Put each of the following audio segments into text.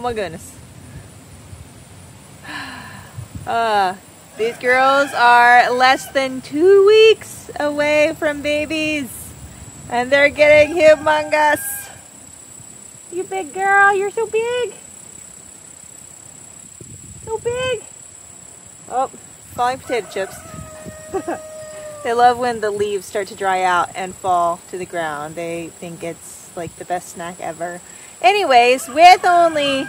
my goodness. These girls are less than 2 weeks away from babies, and they're getting humongous. You big girl, you're so big. So big. Oh, falling potato chips. They love when the leaves start to dry out and fall to the ground. They think it's like the best snack ever. Anyways, with only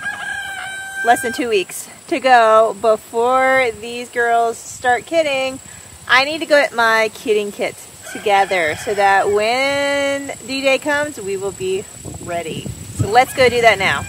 less than 2 weeks to go before these girls start kidding, I need to go get my kidding kit together so that when due day comes, we will be ready. So let's go do that now.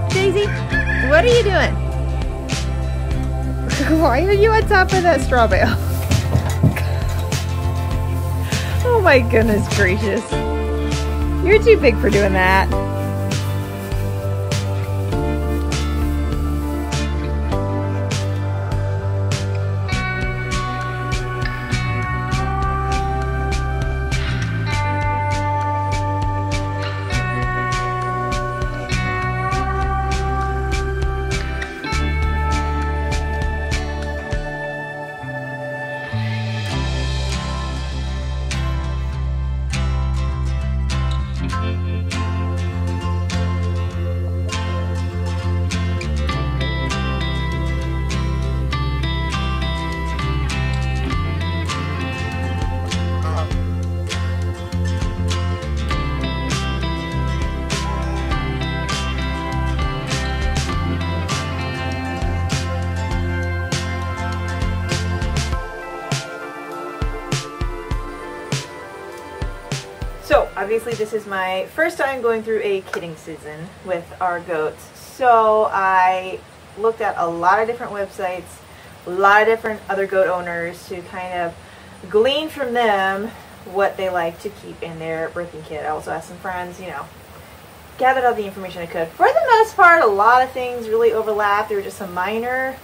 Daisy, what are you doing? Why are you on top of that straw bale? Oh my goodness gracious. You're too big for doing that. So obviously this is my first time going through a kidding season with our goats. So I looked at a lot of different websites, a lot of different other goat owners to kind of glean from them what they like to keep in their birthing kit. I also asked some friends, you know, gathered all the information I could. For the most part, a lot of things really overlap. There were just some minor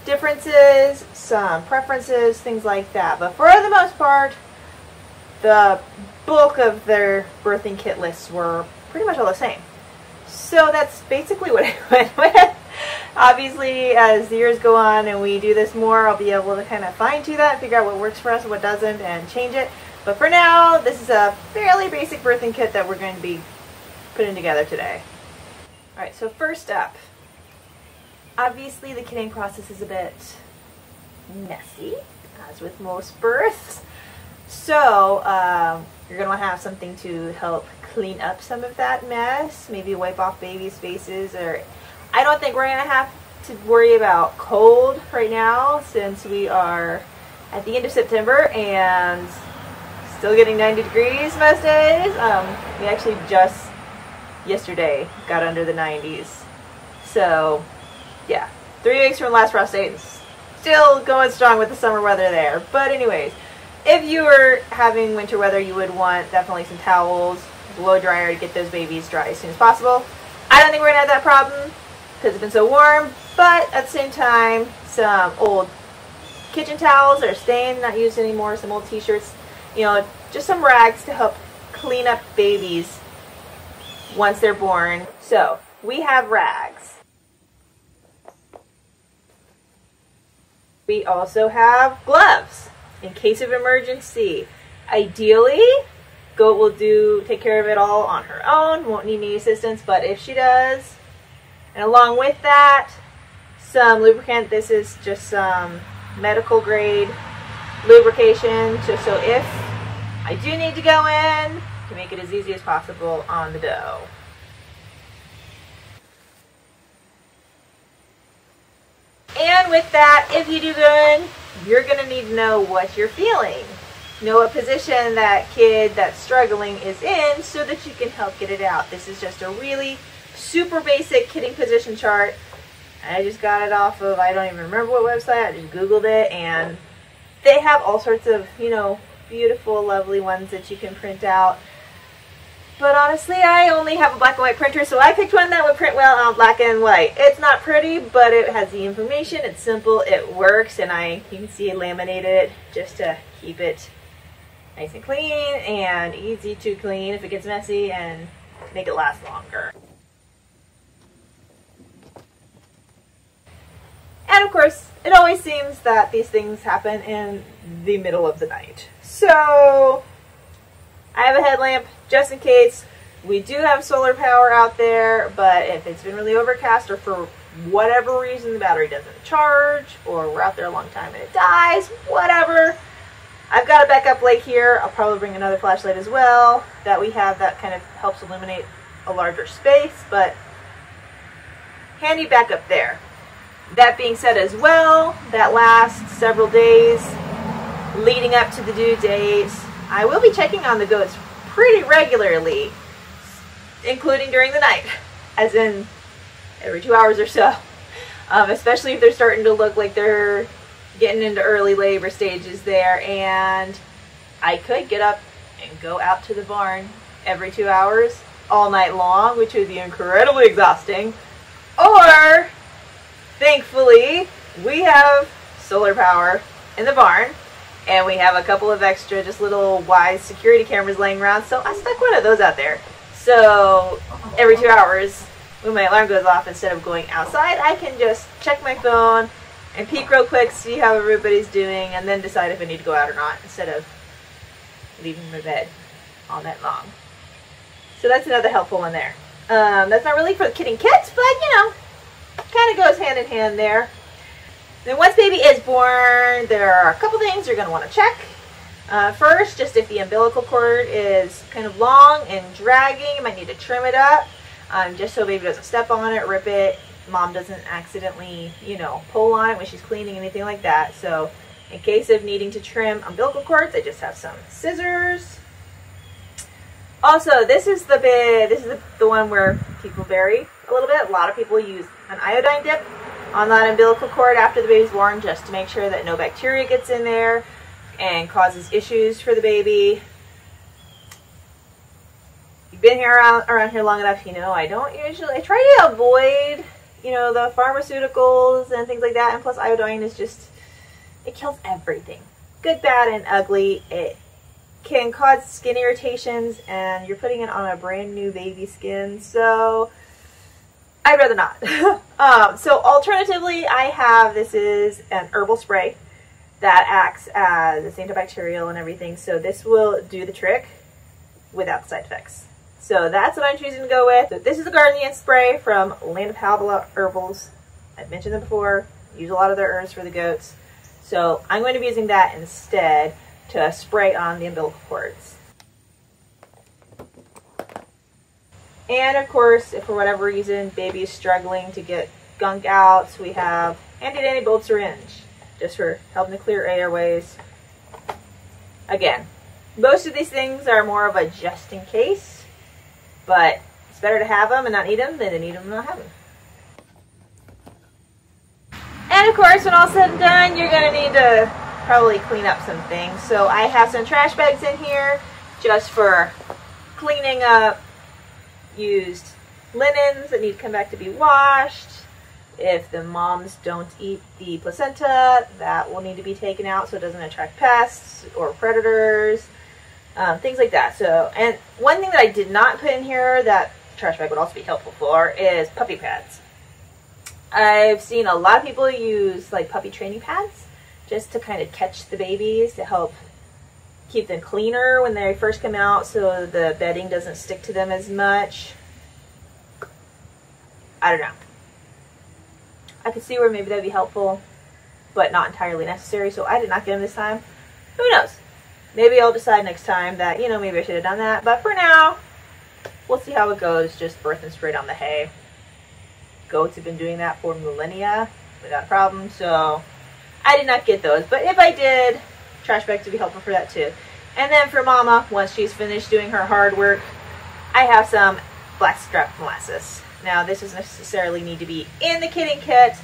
differences, some preferences, things like that. But for the most part, the bulk of their birthing kit lists were pretty much all the same. So that's basically what I went with. Obviously, as the years go on and we do this more, I'll be able to kind of fine-tune that, figure out what works for us and what doesn't, and change it. But for now, this is a fairly basic birthing kit that we're going to be putting together today. Alright, so first up, obviously the kidding process is a bit messy, as with most births. So you're going to want to have something to help clean up some of that mess, maybe wipe off babies' faces, or I don't think we're going to have to worry about cold right now since we are at the end of September and still getting 90 degrees most days. We actually just yesterday got under the 90s. So yeah, 3 weeks from last frost date, still going strong with the summer weather there. But anyways, if you were having winter weather, you would want definitely some towels, blow dryer to get those babies dry as soon as possible. I don't think we're going to have that problem because it's been so warm, but at the same time, some old kitchen towels that are stained, not used anymore, some old t-shirts, you know, just some rags to help clean up babies once they're born. So we have rags. We also have gloves in case of emergency. Ideally, goat will take care of it all on her own, won't need any assistance, but if she does, and along with that, some lubricant. This is just some medical grade lubrication, just so if I do need to go in, to make it as easy as possible on the dough. And with that, if you do go in, you're going to need to know what you're feeling. Know what position that kid that's struggling is in so that you can help get it out. This is just a really super basic kidding position chart. I just got it off of, I don't even remember what website, I just Googled it, and they have all sorts of, you know, beautiful, lovely ones that you can print out. But honestly, I only have a black and white printer, so I picked one that would print well on black and white. It's not pretty, but it has the information, it's simple, it works, and you can see it laminated just to keep it nice and clean and easy to clean if it gets messy and make it last longer. And of course, it always seems that these things happen in the middle of the night. So I have a headlamp just in case. We do have solar power out there, but if it's been really overcast or for whatever reason the battery doesn't charge, or we're out there a long time and it dies, whatever, I've got a backup light here. I'll probably bring another flashlight as well that we have that kind of helps illuminate a larger space, but handy backup there. That being said as well, that last several days leading up to the due date, I will be checking on the goats pretty regularly, including during the night, as in every 2 hours or so, especially if they're starting to look like they're getting into early labor stages there. And I could get up and go out to the barn every 2 hours all night long, which would be incredibly exhausting. Or thankfully we have solar power in the barn, and we have a couple of extra just little Wyze security cameras laying around, so I stuck one of those out there. So every 2 hours when my alarm goes off, instead of going outside, I can just check my phone and peek real quick, see how everybody's doing, and then decide if I need to go out or not, instead of leaving my bed all night long. So that's another helpful one there. That's not really for the kidding kits, but you know, kind of goes hand in hand there. Then once baby is born, there are a couple things you're going to want to check. First, just if the umbilical cord is kind of long and dragging, you might need to trim it up, just so baby doesn't step on it, rip it, mom doesn't accidentally, you know, pull on it when she's cleaning, anything like that. So in case of needing to trim umbilical cords, I just have some scissors. Also, this is the one where people vary a little bit. A lot of people use an iodine dip on that umbilical cord after the baby's born, just to make sure that no bacteria gets in there and causes issues for the baby. You've been here around here long enough, you know I try to avoid, you know, the pharmaceuticals and things like that. And plus, iodine is just, it kills everything, good, bad, and ugly. It can cause skin irritations, and you're putting it on a brand new baby skin, so I'd rather not. So alternatively, I have, this is an herbal spray that acts as antibacterial and everything, so this will do the trick without the side effects. So that's what I'm choosing to go with. So this is the Gardening spray from Land of Halbala Herbals. I've mentioned them before. Use a lot of their herbs for the goats. So I'm going to be using that instead to spray on the umbilical cords. And of course, if for whatever reason baby is struggling to get gunk out, so we have handy-dandy bulb syringe, just for helping to clear airways. Again, most of these things are more of a just in case, but it's better to have them and not need them than to need them and not have them. And of course, when all said and done, you're going to need to probably clean up some things. So I have some trash bags in here just for cleaning up used linens that need to come back to be washed. If the moms don't eat the placenta, that will need to be taken out so it doesn't attract pests or predators, things like that. So, and one thing that I did not put in here that trash bag would also be helpful for is puppy pads. I've seen a lot of people use like puppy training pads just to kind of catch the babies, to help keep them cleaner when they first come out so the bedding doesn't stick to them as much. I don't know. I could see where maybe that'd be helpful, but not entirely necessary, so I did not get them this time. Who knows? Maybe I'll decide next time that, you know, maybe I should have done that, but for now, we'll see how it goes, just birthing straight on the hay. Goats have been doing that for millennia without a problem, so I did not get those, but if I did, trash bags would be helpful for that too. And then for Mama, once she's finished doing her hard work, I have some blackstrap molasses. Now, this doesn't necessarily need to be in the kidding kit,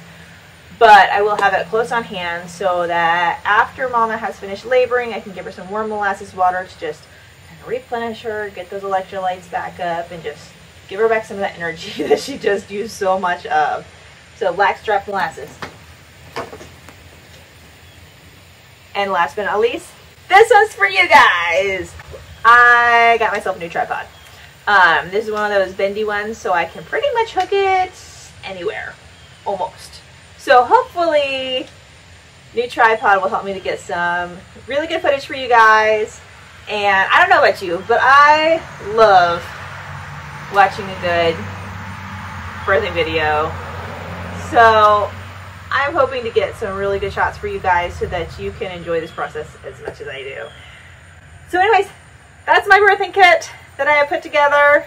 but I will have it close on hand so that after Mama has finished laboring, I can give her some warm molasses water to just kind of replenish her, get those electrolytes back up, and just give her back some of that energy that she just used so much of. So, blackstrap molasses. And last but not least, this one's for you guys. I got myself a new tripod. This is one of those bendy ones, so I can pretty much hook it anywhere, almost. So hopefully, new tripod will help me to get some really good footage for you guys. And I don't know about you, but I love watching a good birthing video. So I'm hoping to get some really good shots for you guys so that you can enjoy this process as much as I do. So anyways, that's my birthing kit that I have put together.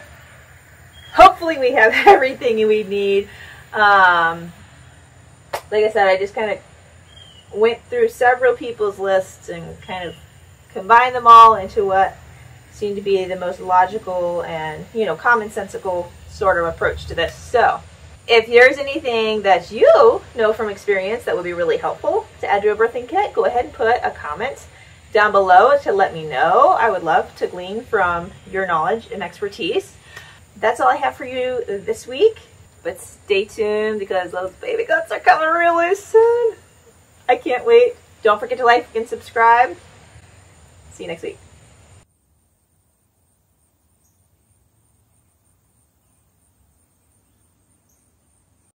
Hopefully we have everything we need. Like I said, I just kind of went through several people's lists and kind of combined them all into what seemed to be the most logical and, you know, commonsensical sort of approach to this. So if there's anything that you know from experience that would be really helpful to add to a birthing kit, go ahead and put a comment down below to let me know. I would love to glean from your knowledge and expertise. That's all I have for you this week, but stay tuned because those baby goats are coming really soon. I can't wait. Don't forget to like and subscribe. See you next week.